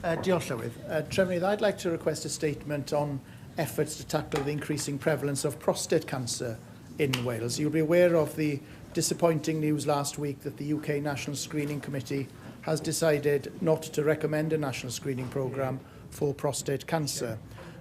Diolch, Llywydd. Trefnydd, I'd like to request a statement on efforts to tackle the increasing prevalence of prostate cancer in Wales. You'll be aware of the disappointing news last week that the UK National Screening Committee has decided not to recommend a national screening programme for prostate cancer.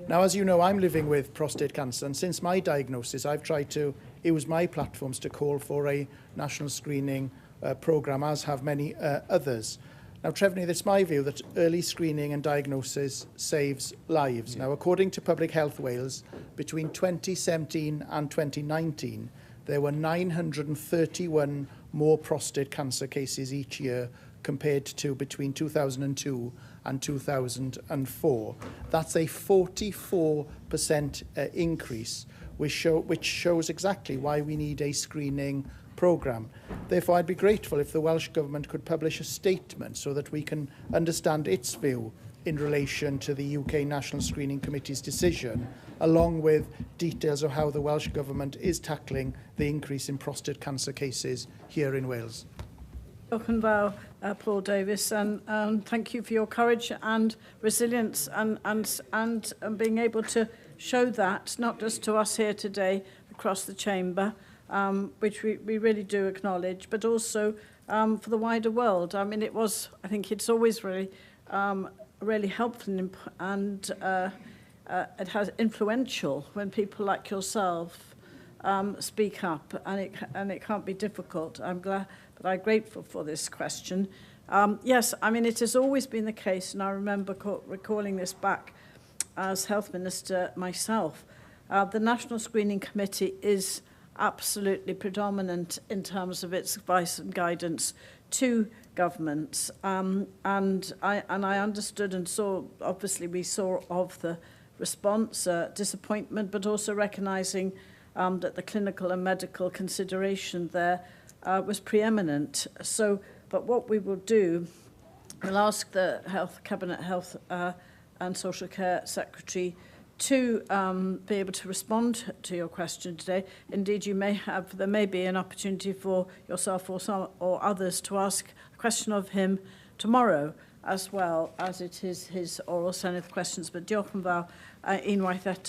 Now, as you know, I'm living with prostate cancer, and since my diagnosis, I've tried to use my platforms to call for a national screening programme, as have many others. Now, Trefnydd, it's my view that early screening and diagnosis saves lives. Now, according to Public Health Wales, between 2017 and 2019, there were 931 more prostate cancer cases each year compared to between 2002 and 2004. That's a 44% increase, which shows exactly why we need a screening programme. Therefore, I'd be grateful if the Welsh Government could publish a statement so that we can understand its view in relation to the UK National Screening Committee's decision, along with details of how the Welsh Government is tackling the increase in prostate cancer cases here in Wales. Diolch yn fawr, Paul Davies, and thank you for your courage and resilience and being able to show that, not just to us here today across the chamber, which we really do acknowledge, but also for the wider world. I mean, I think it's always really, really helpful and it has influential when people like yourself speak up, and it can't be difficult. I'm grateful for this question. Yes, I mean, it has always been the case, and I remember recalling this back as Health Minister myself. The National Screening Committee is absolutely predominant in terms of its advice and guidance to governments. And I understood and saw, obviously we saw of the response, disappointment, but also recognising that the clinical and medical consideration there was preeminent. But what we will do, we'll ask the Cabinet Health and Social Care Secretary to be able to respond to your question today. Indeed, there may be an opportunity for yourself or others to ask a question of him tomorrow, as well as it is his oral Senedd questions. But diolch yn fawr unwaith eto.